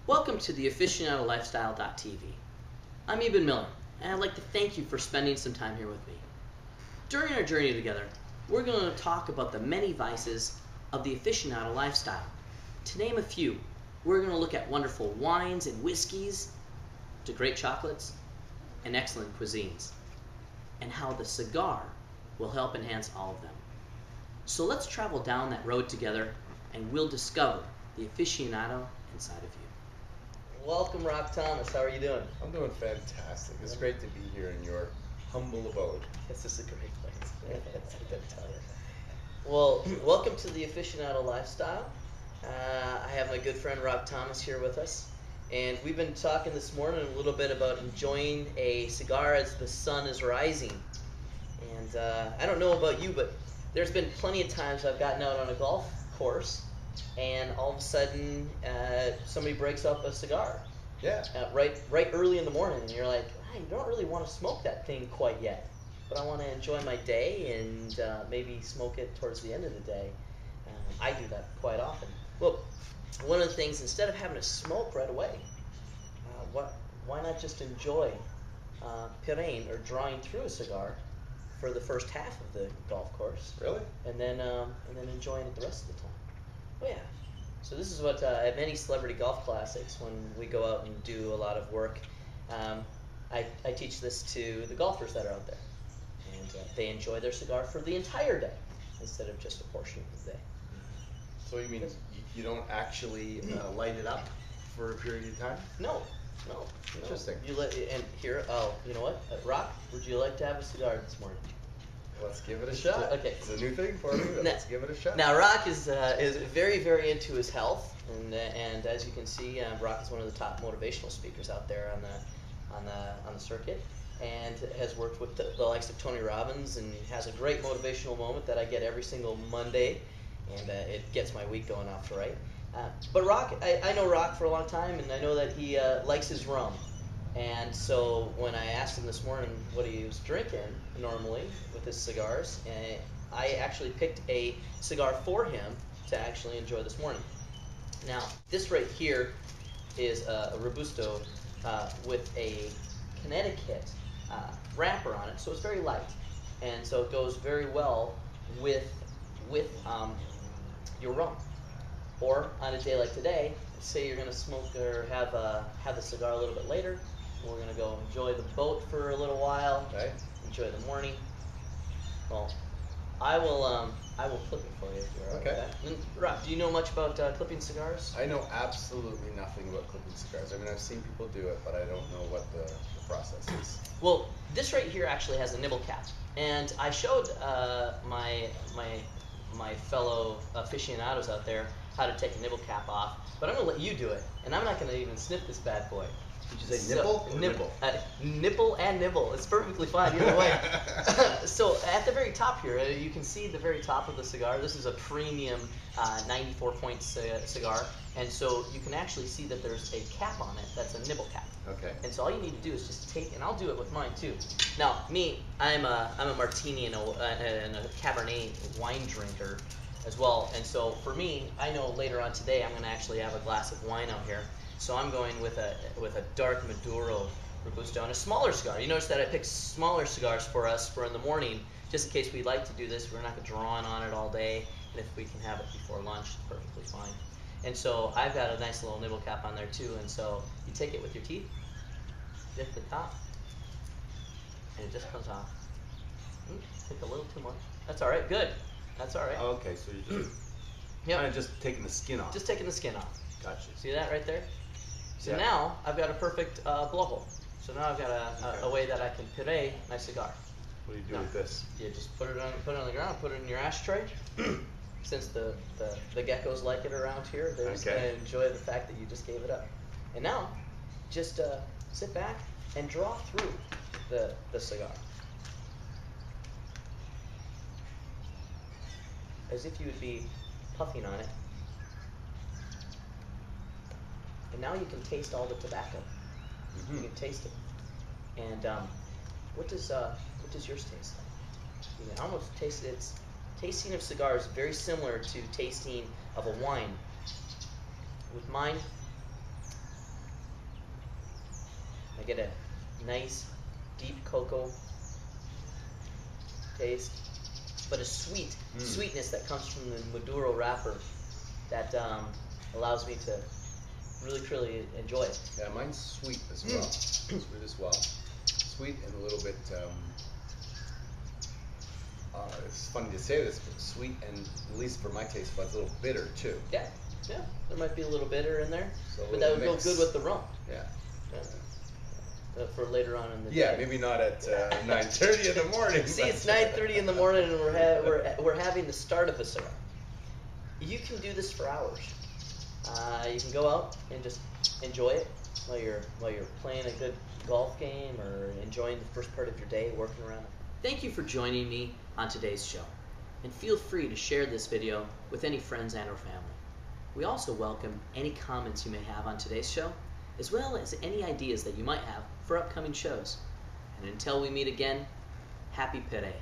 Welcome to the AficionadoLifestyle.tv. I'm Eben Miller, and I'd like to thank you for spending some time here with me. During our journey together, we're going to talk about the many vices of the aficionado lifestyle. To name a few, we're going to look at wonderful wines and whiskeys, to great chocolates, and excellent cuisines, and how the cigar will help enhance all of them. So let's travel down that road together, and we'll discover the aficionado inside of you. Welcome, Rock Thomas. How are you doing? I'm doing fantastic. It's great to be here in your humble abode. This is a great place. I can tell you. Well, welcome to the Aficionado Lifestyle. I have my good friend Rock Thomas here with us, and we've been talking this morning a little bit about enjoying a cigar as the sun is rising. And I don't know about you, but there's been plenty of times I've gotten out on a golf course, and all of a sudden somebody breaks up a cigar. Yeah. Right early in the morning, and you're like, I don't really want to smoke that thing quite yet, but I want to enjoy my day and maybe smoke it towards the end of the day. I do that quite often. Well, one of the things, instead of having to smoke right away, why not just enjoy pirane, or drawing through a cigar, for the first half of the golf course? Really? And then enjoying it the rest of the time. Oh yeah. So this is what at many celebrity golf classics, when we go out and do a lot of work, I teach this to the golfers that are out there, and they enjoy their cigar for the entire day instead of just a portion of the day. So you mean you don't actually light it up for a period of time? No. Interesting. You here. Oh, you know what? Rock, would you like to have a cigar this morning? Let's give it a shot. Okay. It's a new thing for me, but let's give it a shot. Now, Rock is very, very into his health, and as you can see, Rock is one of the top motivational speakers out there on the circuit, and has worked with the likes of Tony Robbins, and has a great motivational moment that I get every single Monday, and it gets my week going off right. But Rock, I know Rock for a long time, and I know that he likes his rum. And so when I asked him this morning what he was drinking normally with his cigars, I actually picked a cigar for him to actually enjoy this morning. Now, this right here is a Robusto with a Connecticut wrapper on it, so it's very light, and so it goes very well with your rum. Or on a day like today, say you're going to smoke or have the cigar a little bit later. We're going to go enjoy the boat for a little while, okay. Enjoy the morning. Well, I will clip it for you if you're okay. And Rob, do you know much about clipping cigars? I know absolutely nothing about clipping cigars. I mean, I've seen people do it, but I don't know what the process is. Well, this right here actually has a nibble cap, and I showed my fellow aficionados out there how to take a nibble cap off, but I'm going to let you do it, and I'm not going to even sniff this bad boy. Did you say nipple or nibble? Nipple and nibble. It's perfectly fine either way. So at the very top here, you can see the very top of the cigar. This is a premium 94-point cigar, and so you can actually see that there's a cap on it. That's a nibble cap. Okay. And so all you need to do is just take, and I'll do it with mine too. Now, me, I'm a martini and a Cabernet wine drinker as well, and so for me, I know later on today I'm going to actually have a glass of wine out here. So I'm going with a dark Maduro Robusto and a smaller cigar. You notice that I picked smaller cigars for us for in the morning, just in case we'd like to do this. We're not going to draw on it all day, and if we can have it before lunch, it's perfectly fine. And so I've got a nice little nibble cap on there too, and so you take it with your teeth, dip the top, and it just comes off. Take a little too much. That's all right. Good. That's all right. Okay, so you're just kind of just taking the skin off. Just taking the skin off. Gotcha. See that right there? So now I've got a perfect blowhole. So now I've got a way that I can puree my cigar. What do you do with this? You just put it on the ground, put it in your ashtray. Since the geckos like it around here, they're just going to enjoy the fact that you just gave it up. And now, just sit back and draw through the cigar. As if you would be puffing on it. And now you can taste all the tobacco. Mm-hmm. You can taste it. And what does yours taste like? You can almost taste it. Tasting of cigars is very similar to tasting of a wine. With mine, get a nice, deep cocoa taste, but a sweetness that comes from the Maduro wrapper that allows me to really, truly enjoy it. Yeah, mine's sweet as well. Sweet as well. Sweet and a little bit. It's funny to say this, but sweet and, at least for my taste buds, a little bitter too. Yeah, there might be a little bitter in there, So but that would go good with the rum. Yeah. For later on in the day. Yeah, maybe not at 9:30 in the morning. See, it's 9:30 in the morning, and we're having the start of a cigar. You can do this for hours. You can go out and just enjoy it while you're playing a good golf game or enjoying the first part of your day working around it. Thank you for joining me on today's show, and feel free to share this video with any friends and or family. We also welcome any comments you may have on today's show, as well as any ideas that you might have for upcoming shows. And until we meet again, happy Pere.